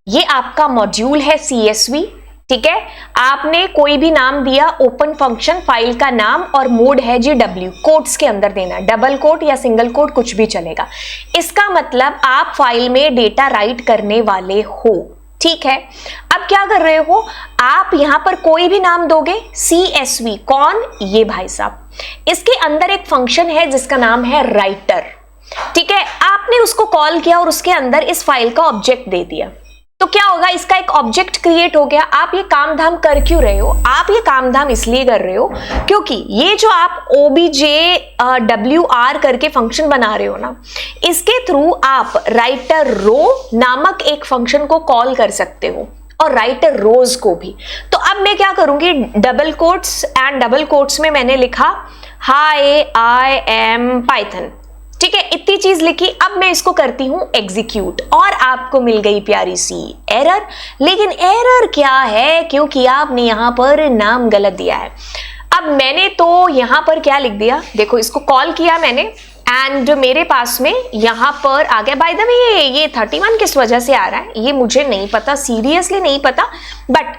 ये आपका मॉड्यूल है CSV। ठीक है, आपने कोई भी नाम दिया, ओपन फंक्शन, फाइल का नाम, और मोड है जी W, कोट्स के अंदर देना है, डबल कोट या सिंगल कोट कुछ भी चलेगा। इसका मतलब आप फाइल में डेटा राइट करने वाले हो। ठीक है, अब क्या कर रहे हो आप, यहां पर कोई भी नाम दोगे, CSV, कौन, ये भाई साहब, इसके अंदर एक फंक्शन है जिसका नाम है राइटर। ठीक है, आपने उसको कॉल किया और उसके अंदर इस फाइल का ऑब्जेक्ट दे दिया। तो क्या होगा, इसका एक ऑब्जेक्ट क्रिएट हो गया। आप ये काम धाम कर क्यों रहे हो? आप ये काम धाम इसलिए कर रहे हो क्योंकि ये जो आप objwr करके फंक्शन बना रहे हो ना, इसके थ्रू आप राइटर रो नामक एक फंक्शन को कॉल कर सकते हो और राइटर रोज को भी। तो अब मैं क्या करूंगी, double quotes and double quotes में मैंने लिखा हाय आई एम पाइथन, ठीक है, इतनी चीज लिखी। अब मैं इसको करती हूं एग्जीक्यूट और आपको मिल गई प्यारी सी एरर। लेकिन एरर क्या है, क्योंकि आपने यहां पर नाम गलत दिया है। अब मैंने तो यहां पर क्या लिख दिया, देखो इसको कॉल किया मैंने एंड मेरे पास में यहां पर आ गया। बाय द वे ये 31 किस वजह से आ रहा है ये मुझे नहीं पता, सीरियसली नहीं पता, बट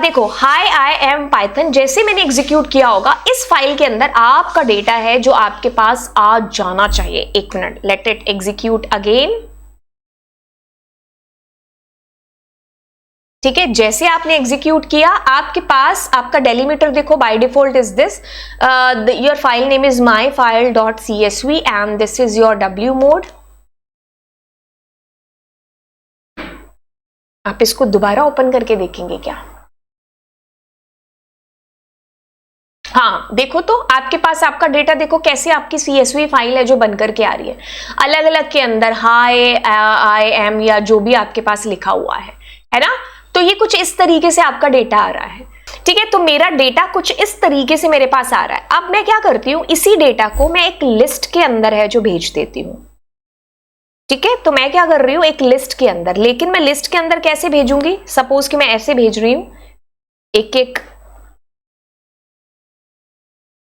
देखो हाय आई एम पाइथन जैसे मैंने एग्जीक्यूट किया होगा, इस फाइल के अंदर आपका डेटा है जो आपके पास आ जाना चाहिए। एक minute, let it execute again. ठीक है, जैसे आपने एग्जीक्यूट किया आपके पास आपका डेलीमीटर देखो, by default is this, your file name is myfile.csv and this is your w mode. आप इसको दोबारा ओपन करके देखेंगे क्या? हाँ देखो, तो आपके पास आपका डेटा देखो कैसे आपकी CSV फाइल है जो बनकर के आ रही है, अलग अलग के अंदर हाय आई एम या जो भी आपके पास लिखा हुआ है ना। तो ये कुछ इस तरीके से आपका डेटा आ रहा है, ठीक है। तो मेरा डेटा कुछ इस तरीके से मेरे पास आ रहा है। अब मैं क्या करती हूं, इसी डेटा को मैं एक लिस्ट के अंदर है जो भेज देती हूं, ठीक है। तो मैं क्या कर रही हूं, एक लिस्ट के अंदर, लेकिन मैं लिस्ट के अंदर कैसे भेजूंगी, सपोज कि मैं ऐसे भेज रही हूं एक एक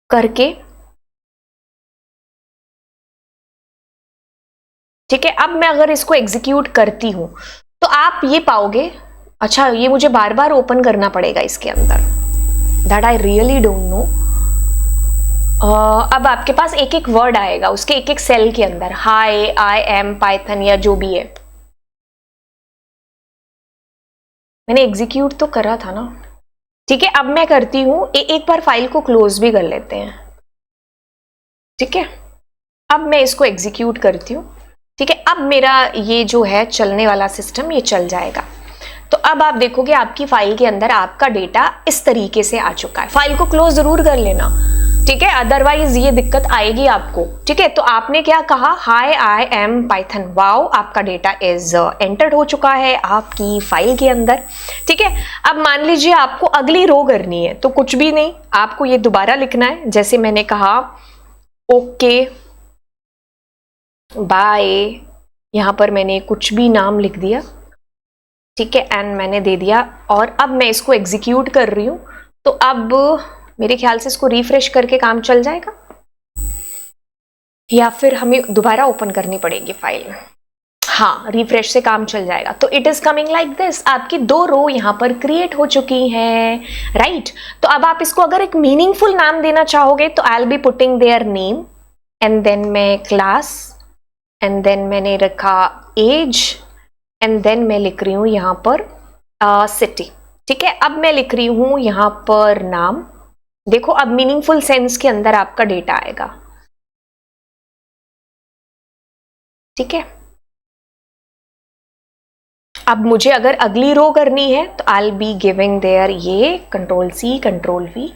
करके, ठीक है। अब मैं अगर इसको एग्जीक्यूट करती हूं तो आप ये पाओगे, अच्छा ये मुझे बार बार ओपन करना पड़ेगा इसके अंदर, that I really don't know. अब आपके पास एक एक वर्ड आएगा उसके एक एक सेल के अंदर, हाय आई एम पाइथन या जो भी है। मैंने एग्जीक्यूट तो करा था ना, ठीक है। अब मैं करती हूं एक बार फाइल को क्लोज भी कर लेते हैं, ठीक है। अब मैं इसको एग्जीक्यूट करती हूं, ठीक है। अब मेरा ये जो है चलने वाला सिस्टम ये चल जाएगा। तो अब आप देखोगे आपकी फाइल के अंदर आपका डेटा इस तरीके से आ चुका है। फाइल को क्लोज जरूर कर लेना, ठीक है, अदरवाइज ये दिक्कत आएगी आपको, ठीक है। तो आपने क्या कहा, हाय आई एम पाइथन, वाओ आपका डेटा इज एंटर्ड हो चुका है आपकी फाइल के अंदर, ठीक है। अब मान लीजिए आपको अगली रो करनी है, तो कुछ भी नहीं, आपको ये दोबारा लिखना है, जैसे मैंने कहा ओके बाय, यहां पर मैंने कुछ भी नाम लिख दिया, ठीक है, एंड मैंने दे दिया। और अब मैं इसको एग्जीक्यूट कर रही हूं, तो अब मेरे ख्याल से इसको रिफ्रेश करके काम चल जाएगा, या फिर हमें दोबारा ओपन करनी पड़ेगी फाइल। हाँ, रिफ्रेश से काम चल जाएगा। तो it is coming like this, आपकी दो रो यहां पर क्रिएट हो चुकी हैं, राइट। तो अब आप इसको अगर एक मीनिंगफुल नाम देना चाहोगे तो I will be putting their name and then मैं क्लास एंड देन मैंने रखा एज एंड देन मैं लिख रही हूं यहां पर सिटी, ठीक है। अब मैं लिख रही हूं यहां पर नाम, देखो अब मीनिंगफुल सेंस के अंदर आपका डेटा आएगा, ठीक है। अब मुझे अगर अगली रो करनी है तो I will be giving their ये कंट्रोल C कंट्रोल V,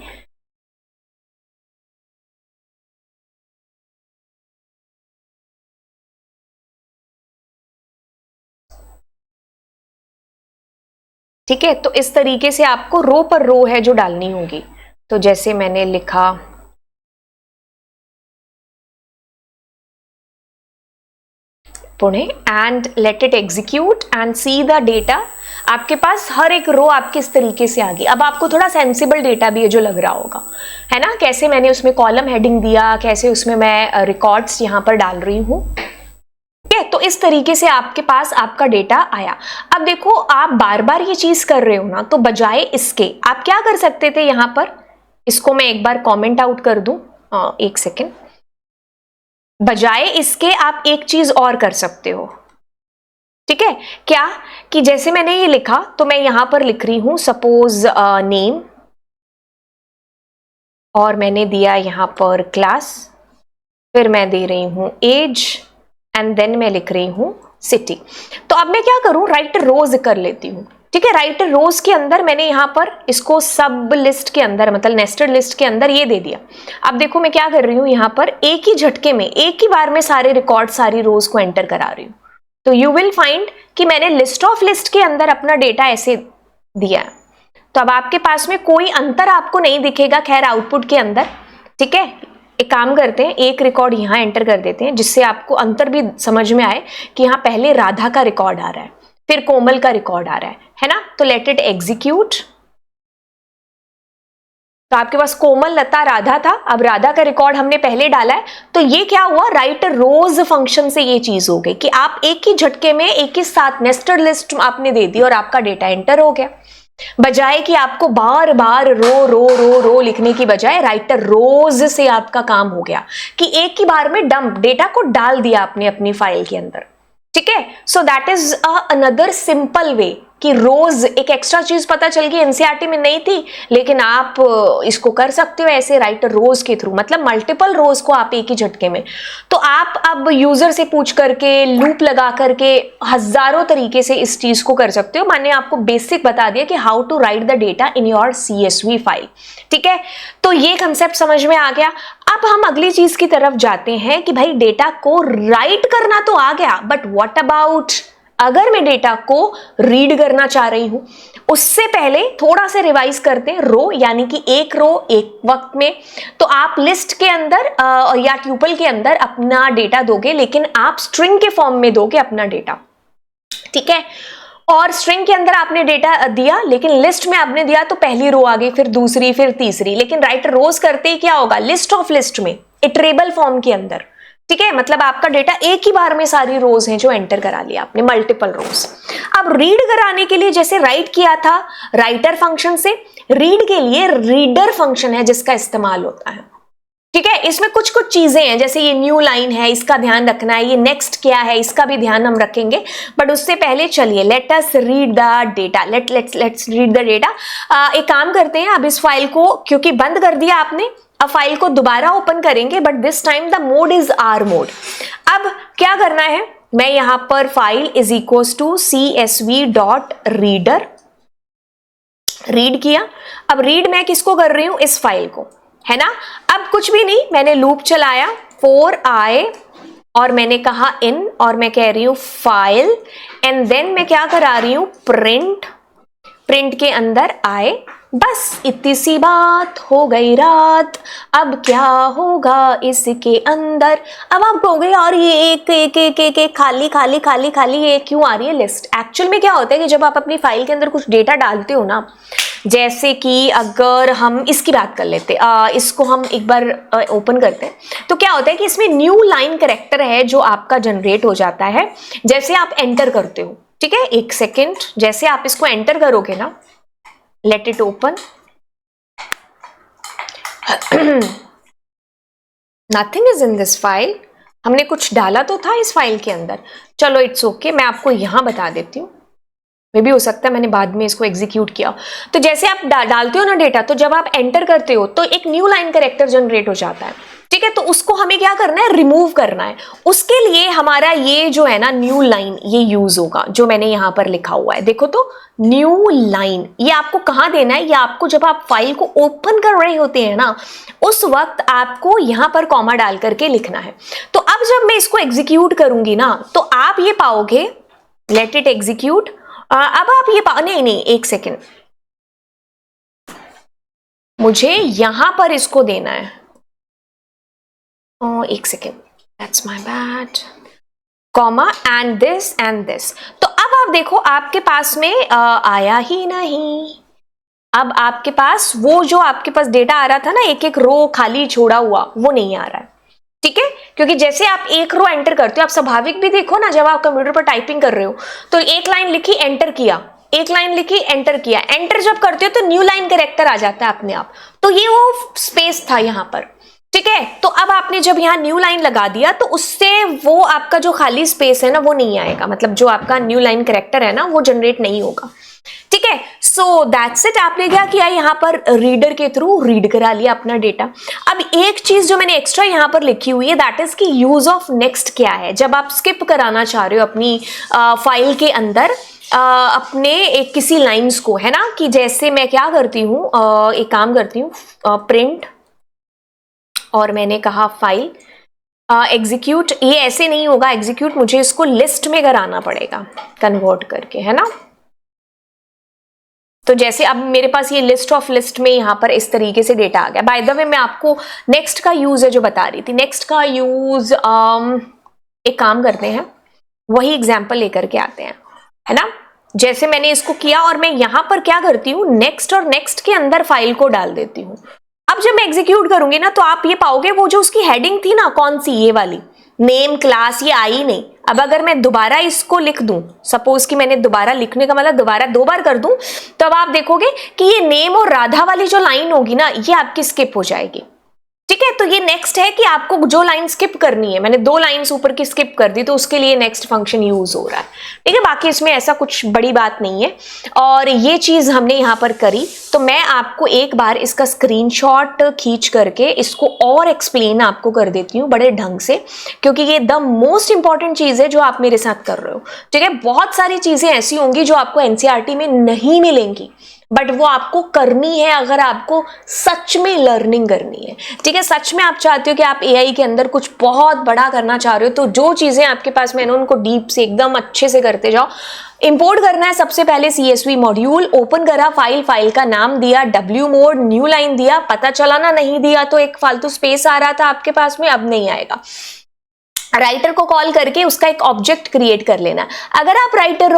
ठीक है। तो इस तरीके से आपको रो पर रो है जो डालनी होगी। तो जैसे मैंने लिखा Pune and let it execute and see the data, आपके पास हर एक रो आपके इस तरीके से आ गई। अब आपको थोड़ा सेंसिबल डेटा भी है जो लग रहा होगा, है ना, कैसे मैंने उसमें कॉलम हेडिंग दिया, कैसे उसमें मैं रिकॉर्ड्स यहां पर डाल रही हूं, तो इस तरीके से आपके पास आपका डेटा आया। अब देखो आप बार बार ये चीज कर रहे हो ना, तो बजाय इसके आप क्या कर सकते थे, यहां पर इसको मैं एक बार कमेंट आउट कर दूं, एक सेकेंड, बजाय इसके आप एक चीज और कर सकते हो, ठीक है। क्या कि जैसे मैंने ये लिखा तो मैं यहां पर लिख रही हूं सपोज नेम, और मैंने दिया यहां पर क्लास, फिर मैं दे रही हूं एज एंड देन मैं लिख रही हूं सिटी। तो अब मैं क्या करूं, राइट रोज कर लेती हूं। ठीक है, राइट रोज के अंदर मैंने यहाँ पर इसको सब लिस्ट के अंदर मतलब नेस्टेड लिस्ट के अंदर ये दे दिया। अब देखो मैं क्या कर रही हूँ, यहाँ पर एक ही झटके में एक ही बार में सारे रिकॉर्ड सारी रोज को एंटर करा रही हूँ। तो यू विल फाइंड कि मैंने लिस्ट ऑफ लिस्ट के अंदर अपना डेटा ऐसे दिया है। तो अब आपके पास में कोई अंतर आपको नहीं दिखेगा खैर आउटपुट के अंदर। ठीक है, एक काम करते हैं, एक रिकॉर्ड यहाँ एंटर कर देते हैं जिससे आपको अंतर भी समझ में आए कि यहाँ पहले राधा का रिकॉर्ड आ रहा है फिर कोमल का रिकॉर्ड आ रहा है ना। तो लेट इट एग्जीक्यूट। तो आपके पास कोमल, लता, राधा था। अब राधा का रिकॉर्ड हमने पहले डाला है तो ये क्या हुआ, राइट रोज फंक्शन से ये चीज हो गई कि आप एक ही झटके में एक ही साथ नेस्टेड लिस्ट आपने दे दी और आपका डेटा एंटर हो गया। बजाय कि आपको बार बार रो रो रो रो लिखने की बजाय राइटर रोज से आपका काम हो गया कि एक ही बार में डंप डेटा को डाल दिया आपने अपनी फाइल के अंदर। ठीक है, so that is another simple way कि रोज एक एक्स्ट्रा चीज पता चल गई, एनसीईआरटी में नहीं थी लेकिन आप इसको कर सकते हो ऐसे राइटर रोज के थ्रू, मतलब मल्टीपल रोज को आप एक ही झटके में। तो आप अब यूजर से पूछ करके लूप लगा करके हजारों तरीके से इस चीज को कर सकते हो। मैंने आपको बेसिक बता दिया कि how to write the data in your CSV file. ठीक है, तो ये कंसेप्ट समझ में आ गया। अब हम अगली चीज की तरफ जाते हैं कि भाई डेटा को राइट करना तो आ गया, बट व्हाट अबाउट अगर मैं डेटा को रीड करना चाह रही हूं। उससे पहले थोड़ा सा रिवाइज करते हैं, रो यानी कि एक रो एक वक्त में। तो आप लिस्ट के अंदर या ट्यूपल के अंदर अपना डेटा दोगे लेकिन आप स्ट्रिंग के फॉर्म में दोगे अपना डेटा। ठीक है, और स्ट्रिंग के अंदर आपने डेटा दिया लेकिन लिस्ट में आपने दिया तो पहली रो आ गई फिर दूसरी फिर तीसरी। लेकिन राइटर रोज करते ही क्या होगा, लिस्ट ऑफ लिस्ट में इटरेबल फॉर्म के अंदर। ठीक है, मतलब आपका डेटा एक ही बार में सारी रोज हैं जो एंटर करा लिया आपने, मल्टीपल रोज। अब रीड कराने के लिए जैसे राइट किया था राइटर फंक्शन से, रीड के लिए रीडर फंक्शन है जिसका इस्तेमाल होता है। ठीक है, इसमें कुछ कुछ चीजें हैं जैसे ये न्यू लाइन है इसका ध्यान रखना है, ये नेक्स्ट क्या है इसका भी ध्यान हम रखेंगे। बट उससे पहले चलिए let us read the data, let's read the data. एक काम करते हैं, अब इस फाइल को क्योंकि बंद कर दिया आपने, अब फाइल को दोबारा ओपन करेंगे but this time the mode is R mode. अब क्या करना है, मैं यहां पर file is equals to CSV dot reader, read किया। अब रीड मैं किसको कर रही हूं, इस फाइल को, है ना। अब कुछ भी नहीं, मैंने लूप चलाया 4i और मैंने कहा इन और मैं कह रही हूं फाइल एंड देन मैं क्या करा रही हूं, प्रिंट, प्रिंट के अंदर आए। बस इतनी सी बात हो गई रात, अब क्या होगा इसके अंदर। अब आप कहोगे और ये एक एक एक एक, एक खाली खाली खाली खाली ये क्यों आ रही है लिस्ट। एक्चुअल में क्या होता है कि जब आप अपनी फाइल के अंदर कुछ डेटा डालते हो ना, जैसे कि अगर हम इसकी बात कर लेते, इसको हम एक बार ओपन करते हैं तो क्या होता है कि इसमें न्यू लाइन कैरेक्टर है जो आपका जनरेट हो जाता है जैसे आप एंटर करते हो। ठीक है, एक सेकेंड, जैसे आप इसको एंटर करोगे ना, let it open, nothing is in this file. हमने कुछ डाला तो था इस फाइल के अंदर, चलो इट्स ओके, मैं आपको यहां बता देती हूँ, मे भी हो सकता है मैंने बाद में इसको एग्जीक्यूट किया। तो जैसे आप डालते हो ना डेटा, तो जब आप एंटर करते हो तो एक न्यू लाइन कैरेक्टर जनरेट हो जाता है। ठीक है, तो उसको हमें क्या करना है, रिमूव करना है। उसके लिए हमारा ये जो है ना न्यू लाइन, ये यूज होगा जो मैंने यहां पर लिखा हुआ है, देखो तो न्यू लाइन। ये आपको कहां देना है, ये आपको जब आप फाइल को ओपन कर रहे होते हैं ना उस वक्त आपको यहां पर कॉमा डाल करके लिखना है। तो अब जब मैं इसको एग्जीक्यूट करूंगी ना तो आप ये पाओगे, लेट इट एग्जीक्यूट। अब आप ये नहीं, एक सेकेंड, मुझे यहां पर इसको देना है, एक second, that's my bad, comma and this and this. तो अब आप देखो आपके पास में आया ही नहीं। अब आपके पास वो जो आपके पास डेटा आ रहा था ना, एक एक रो खाली छोड़ा हुआ, वो नहीं आ रहा है। ठीक है, क्योंकि जैसे आप एक रो एंटर करते हो, आप स्वाभाविक भी देखो ना, जब आप कंप्यूटर पर टाइपिंग कर रहे हो तो एक लाइन लिखी एंटर किया, एक लाइन लिखी एंटर किया, एंटर जब करते हो तो न्यू लाइन कैरेक्टर आ जाता है अपने आप। तो ये वो स्पेस था यहां पर। ठीक है, तो अब आपने जब यहाँ न्यू लाइन लगा दिया तो उससे वो आपका जो खाली स्पेस है ना वो नहीं आएगा, मतलब जो आपका न्यू लाइन कैरेक्टर है ना वो जनरेट नहीं होगा। ठीक है, सो दैट्स इट। आपने क्या किया, यहाँ पर रीडर के थ्रू रीड करा लिया अपना डेटा। अब एक चीज जो मैंने एक्स्ट्रा यहाँ पर लिखी हुई है, दैट इज कि यूज ऑफ नेक्स्ट क्या है। जब आप स्किप कराना चाह रहे हो अपनी फाइल के अंदर अपने एक किसी लाइंस को, है ना, कि जैसे मैं क्या करती हूँ, एक काम करती हूँ, प्रिंट, और मैंने कहा फाइल एग्जीक्यूट। ये ऐसे नहीं होगा एग्जीक्यूट, मुझे इसको लिस्ट में कराना पड़ेगा कन्वर्ट करके, है ना। तो जैसे अब मेरे पास ये लिस्ट ऑफ लिस्ट में यहाँ पर इस तरीके से डेटा आ गया। बाय द वे मैं आपको नेक्स्ट का यूज है जो बता रही थी। नेक्स्ट का यूज एक काम करते हैं, वही एग्जाम्पल लेकर के आते हैं, है ना। जैसे मैंने इसको किया और मैं यहां पर क्या करती हूँ, नेक्स्ट और नेक्स्ट के अंदर फाइल को डाल देती हूँ। अब जब मैं एग्जीक्यूट करूंगी ना तो आप ये पाओगे वो जो उसकी हेडिंग थी ना, कौन सी, ये वाली नेम क्लास, ये आई नहीं। अब अगर मैं दोबारा इसको लिख दूं, सपोज कि मैंने दोबारा लिखने का मतलब दोबारा 2 बार कर दूं, तो अब आप देखोगे कि ये नेम और राधा वाली जो लाइन होगी ना, ये आपकी स्किप हो जाएगी। ठीक है, तो ये नेक्स्ट है कि आपको जो लाइन स्किप करनी है, मैंने 2 लाइन्स ऊपर की स्किप कर दी तो उसके लिए नेक्स्ट फंक्शन यूज हो रहा है। ठीक है, बाकी इसमें ऐसा कुछ बड़ी बात नहीं है। और ये चीज हमने यहाँ पर करी, तो मैं आपको एक बार इसका स्क्रीनशॉट खींच करके इसको और एक्सप्लेन आपको कर देती हूँ बड़े ढंग से, क्योंकि ये द मोस्ट इंपॉर्टेंट चीज है जो आप मेरे साथ कर रहे हो। ठीक है, बहुत सारी चीजें ऐसी होंगी जो आपको एनसीईआरटी में नहीं मिलेंगी, बट वो आपको करनी है अगर आपको सच में लर्निंग करनी है। ठीक है, सच में आप चाहते हो कि आप एआई के अंदर कुछ बहुत बड़ा करना चाह रहे हो, तो जो चीजें आपके पास में उनको डीप से एकदम अच्छे से करते जाओ। इंपोर्ट करना है सबसे पहले CSV मॉड्यूल, ओपन करा फाइल का नाम दिया W मोड, न्यू लाइन दिया, पता चला ना नहीं दिया तो एक फालतू स्पेस आ रहा था आपके पास में, अब नहीं आएगा। राइटर को कॉल करके उसका एक ऑब्जेक्ट क्रिएट कर लेना। अगर आप राइटर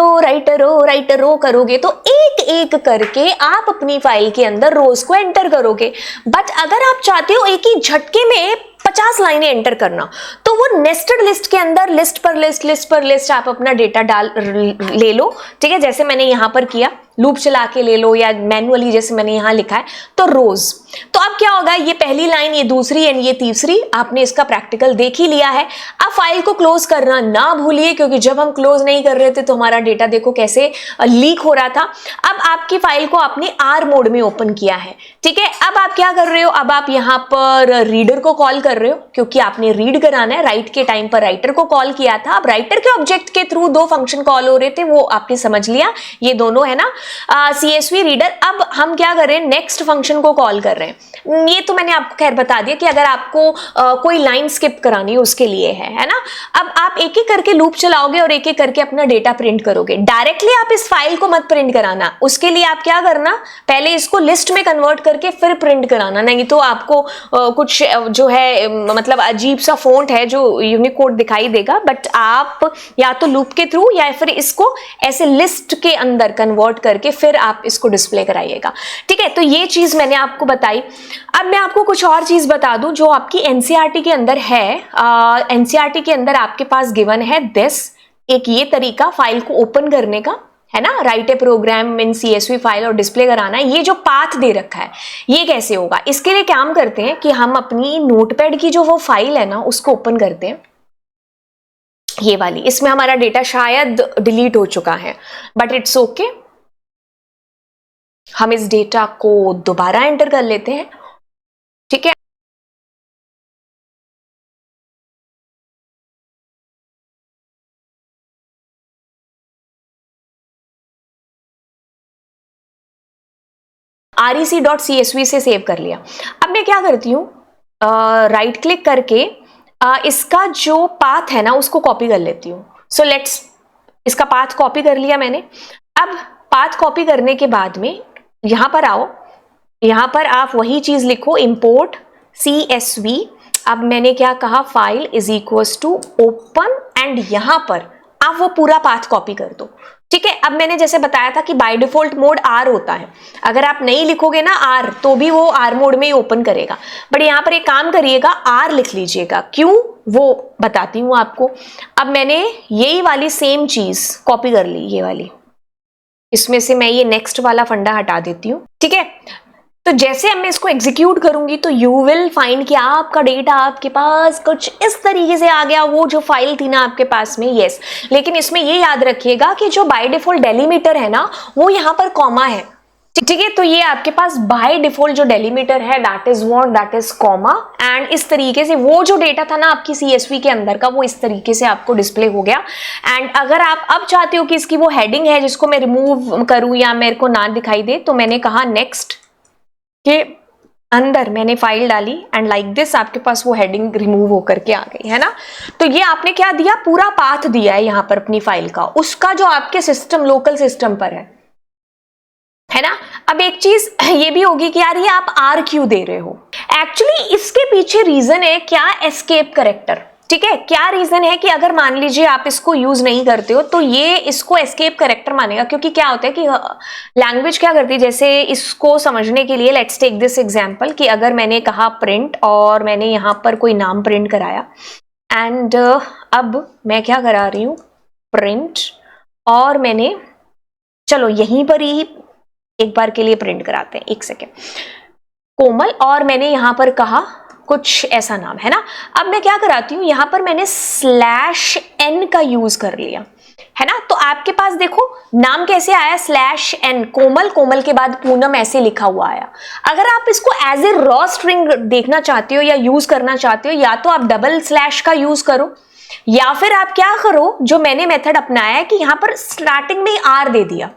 रो करोगे तो एक एक करके आप अपनी फाइल के अंदर रोज को एंटर करोगे। बट अगर आप चाहते हो एक ही झटके में 50 लाइनें एंटर करना, तो वो नेस्टेड लिस्ट के अंदर लिस्ट पर लिस्ट आप अपना डेटा डाल ले लो। ठीक है, जैसे मैंने यहां पर किया, लूप चला के ले लो या मैनुअली जैसे मैंने यहां लिखा है, तो रोज। तो अब क्या होगा, ये पहली लाइन, ये दूसरी एंड ये तीसरी, आपने इसका प्रैक्टिकल देख ही लिया है। अब फाइल को क्लोज करना ना भूलिए, क्योंकि जब हम क्लोज नहीं कर रहे थे तो हमारा डेटा देखो कैसे लीक हो रहा था। अब आपकी फाइल को आपने R मोड में ओपन किया है। ठीक है, अब आप क्या कर रहे हो, अब आप यहां पर रीडर को कॉल कर रहे हो, क्योंकि आपने रीड कराना है। राइट के टाइम पर राइटर को कॉल किया था, अब राइटर के ऑब्जेक्ट के थ्रू 2 फंक्शन कॉल हो रहे थे, वो आपने समझ लिया, ये दोनों है ना, CSV रीडर। अब हम क्या कर रहे हैं, नेक्स्ट फंक्शन को कॉल कर रहे हैं। ये तो मैंने आपको खैर बता दिया कि अगर आपको कोई लाइन स्किप करानी है उसके लिए है ना। अब आप एक एक करके लूप चलाओगे और एक एक करके अपना डेटा प्रिंट करोगे। डायरेक्टली आप इस फाइल को मत प्रिंट कराना, उसके लिए आप क्या करना, पहले इसको लिस्ट में कन्वर्ट करके फिर प्रिंट कराना, नहीं तो आपको कुछ जो है मतलब अजीब सा फॉन्ट है जो यूनिकोड दिखाई देगा। बट आप या तो लूप के थ्रू या फिर इसको ऐसे लिस्ट के अंदर कन्वर्ट करके फिर आप इसको डिस्प्ले कराइएगा। ठीक है, तो ये चीज मैंने आपको बताई। अब मैं आपको कुछ और चीज बता दूं जो आपकी एनसीईआरटी के अंदर है। एनसीईआरटी के अंदर आपके पास गिवन है दिस, एक ये तरीका फाइल को ओपन करने का, है ना, राइट ए प्रोग्राम इन CSV फाइल और डिस्प्ले कराना है। ये जो पाथ दे रखा है ये कैसे होगा, इसके लिए काम करते हैं कि हम अपनी नोटपैड की जो वो फाइल है ना उसको ओपन करते हैं, ये वाली। इसमें हमारा डेटा शायद डिलीट हो चुका है, बट इट्स ओके। हम इस डेटा को दोबारा एंटर कर लेते हैं। ठीक है, rec.csv से सेव कर लिया। अब मैं क्या करती हूँ, राइट क्लिक करके इसका जो पाथ है ना उसको कॉपी कर लेती हूँ। सो लेट्स, इसका पाथ कॉपी कर लिया मैंने। अब पाथ कॉपी करने के बाद में यहां पर आओ, यहां पर आप वही चीज लिखो, इंपोर्ट CSV। अब मैंने क्या कहा, file is equals to open, and यहां पर आप वो पूरा पाथ कॉपी कर दो। ठीक है, अब मैंने जैसे बताया था कि बाय डिफॉल्ट मोड R होता है, अगर आप नहीं लिखोगे ना R तो भी वो R मोड में ही ओपन करेगा। बट यहां पर एक काम करिएगा, R लिख लीजिएगा। क्यों, वो बताती हूं आपको। अब मैंने यही वाली सेम चीज कॉपी कर ली, ये वाली। इसमें से मैं ये नेक्स्ट वाला फंडा हटा देती हूँ। ठीक है, तो जैसे अब मैं इसको एग्जीक्यूट करूंगी तो यू विल फाइंड कि आपका डेटा आपके पास कुछ इस तरीके से आ गया, वो जो फाइल थी ना आपके पास में। यस, लेकिन इसमें ये याद रखिएगा कि जो बाय डिफॉल्ट डेलीमीटर है ना वो यहाँ पर कॉमा है। ठीक है। तो ये आपके पास बाय डिफॉल्ट जो डेलीमीटर है that is what, that is comma, and इस तरीके से वो जो डेटा था ना आपकी CSV के अंदर का वो इस तरीके से आपको डिस्प्ले हो गया। एंड अगर आप अब चाहते हो कि इसकी वो हेडिंग है जिसको मैं रिमूव करूं या मेरे को ना दिखाई दे, तो मैंने कहा नेक्स्ट के अंदर मैंने फाइल डाली एंड लाइक दिस आपके पास वो हेडिंग रिमूव होकर के आ गई, है ना। तो ये आपने क्या दिया, पूरा पाथ दिया है यहाँ पर अपनी फाइल का, उसका जो आपके सिस्टम लोकल सिस्टम पर है ना। अब एक चीज ये भी होगी कि यार ये आप R क्यों दे रहे हो, एक्चुअली इसके पीछे रीजन है क्या, एस्केप करेक्टर। ठीक है, क्या रीजन है कि अगर मान लीजिए आप इसको यूज नहीं करते हो तो ये इसको एस्केप करेक्टर मानेगा, क्योंकि क्या होता है कि लैंग्वेज क्या करती है, जैसे इसको समझने के लिए लेट्स टेक दिस एग्जांपल कि अगर मैंने कहा प्रिंट और मैंने यहाँ पर कोई नाम प्रिंट कराया एंड अब मैं क्या करा रही हूँ, प्रिंट, और मैंने चलो यहीं पर ही एक बार के लिए प्रिंट कराते हैं, एक सेकेंड, कोमल, और मैंने यहां पर कहा कुछ ऐसा नाम, है ना। अब मैं क्या कराती हूं, यहां पर मैंने /n का यूज कर लिया, है ना। तो आपके पास देखो नाम कैसे आया, /n, कोमल, कोमल के बाद पूनम ऐसे लिखा हुआ आया। अगर आप इसको एज ए रॉ स्ट्रिंग देखना चाहते हो या यूज करना चाहते हो, या तो आप डबल स्लैश का यूज करो, या फिर आप क्या करो, जो मैंने मेथड अपनाया है कि यहां पर स्टार्टिंग में R दे दिया,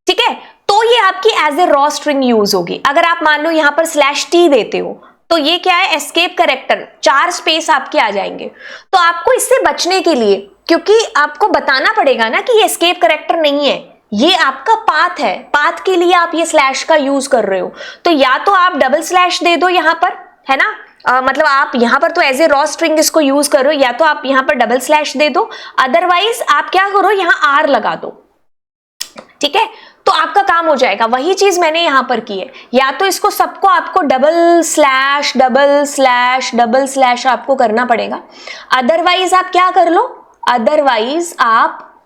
ठीक है, तो ये आपकी as a raw string use होगी। अगर आप मान लो यहां पर /t देते हो तो ये क्या है, एस्केप करेक्टर, 4 स्पेस आपके आ जाएंगे। तो आपको इससे बचने के लिए, क्योंकि आपको बताना पड़ेगा ना कि ये एस्केप करेक्टर नहीं है, ये आपका पाथ है, पाथ के लिए आप ये स्लैश का यूज कर रहे हो, तो या तो आप डबल स्लैश दे दो यहां पर, है ना, मतलब आप यहां पर तो एज ए रॉ स्ट्रिंग इसको यूज करो, या तो आप यहां पर डबल स्लैश दे दो, अदरवाइज आप क्या करो, यहां R लगा दो, ठीक है, तो आपका काम हो जाएगा। वही चीज मैंने यहां पर की है, या तो इसको सबको आपको double slash double slash double slash आपको करना पड़ेगा, अदरवाइज आप क्या कर लो, अदरवाइज आप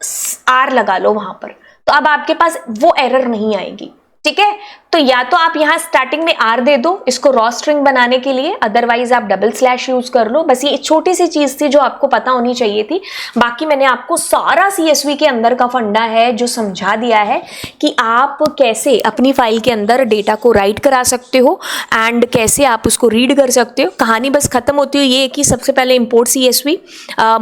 R लगा लो वहां पर, तो अब आपके पास वो एरर नहीं आएगी, ठीक है। तो या तो आप यहां स्टार्टिंग में R दे दो इसको रॉ स्ट्रिंग बनाने के लिए, अदरवाइज आप डबल स्लैश यूज कर लो। बस ये छोटी सी चीज थी जो आपको पता होनी चाहिए थी, बाकी मैंने आपको सारा CSV के अंदर का फंडा है जो समझा दिया है कि आप कैसे अपनी फाइल के अंदर डेटा को राइट करा सकते हो एंड कैसे आप उसको रीड कर सकते हो। कहानी बस खत्म होती है ये कि सबसे पहले इंपोर्ट CSV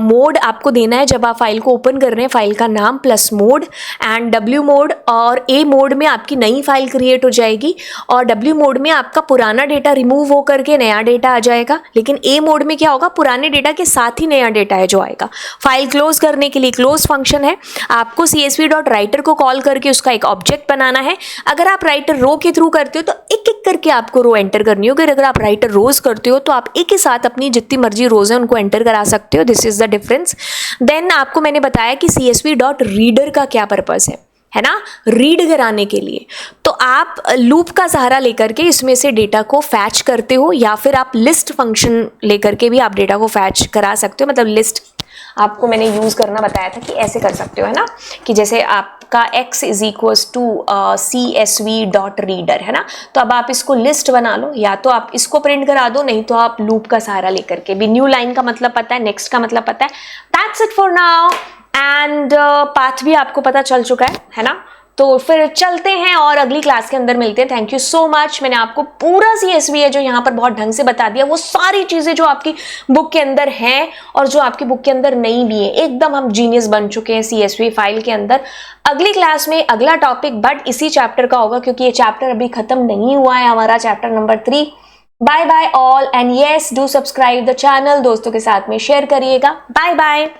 मोड आपको देना है, जब आप फाइल को ओपन कर रहे हैं फाइल का नाम plus mode, and W mode और A मोड में आपकी नई फाइल क्रिएट हो जाएगी, और W मोड में आपका पुराना डेटा रिमूव होकर के नया डेटा आ जाएगा, लेकिन A मोड में क्या होगा, पुराने डेटा के साथ ही नया डेटा है जो आएगा। फाइल क्लोज करने के लिए क्लोज फंक्शन है, आपको csv.writer को कॉल करके उसका एक ऑब्जेक्ट बनाना है। अगर आप राइटर रो के थ्रू करते हो तो एक एक करके आपको रो एंटर करनी होगी, अगर आप राइटर रोज करते हो तो आप एक ही साथ अपनी जितनी मर्जी रोज है उनको एंटर करा सकते हो। This is the difference. Then आपको मैंने बताया कि csv.reader का क्या पर्पस है ना, रीड कराने के लिए। तो आप लूप का सहारा लेकर के इसमें से डेटा को फैच करते हो, या फिर आप लिस्ट फंक्शन लेकर के भी आप डेटा को फैच करा सकते हो। मतलब लिस्ट आपको मैंने यूज करना बताया था कि ऐसे कर सकते हो, है ना, कि जैसे आपका x is equals to csv.reader, है ना, तो अब आप इसको लिस्ट बना लो, या तो आप इसको प्रिंट करा दो, नहीं तो आप लूप का सहारा लेकर के भी। न्यू लाइन का मतलब पता है, नेक्स्ट का मतलब पता है। That's it for now, and path भी आपको पता चल चुका है ना। तो फिर चलते हैं और अगली क्लास के अंदर मिलते हैं। Thank you so much. मैंने आपको पूरा CSV है जो यहाँ पर बहुत ढंग से बता दिया, वो सारी चीजें जो आपकी बुक के अंदर हैं और जो आपकी बुक के अंदर नहीं भी है, एकदम हम जीनियस बन चुके हैं CSV फाइल के अंदर। अगली क्लास में अगला टॉपिक बट इसी चैप्टर का होगा, क्योंकि ये चैप्टर अभी खत्म नहीं हुआ है, हमारा chapter number 3। Bye bye all, and yes do subscribe the channel, दोस्तों के साथ में शेयर करिएगा। Bye bye.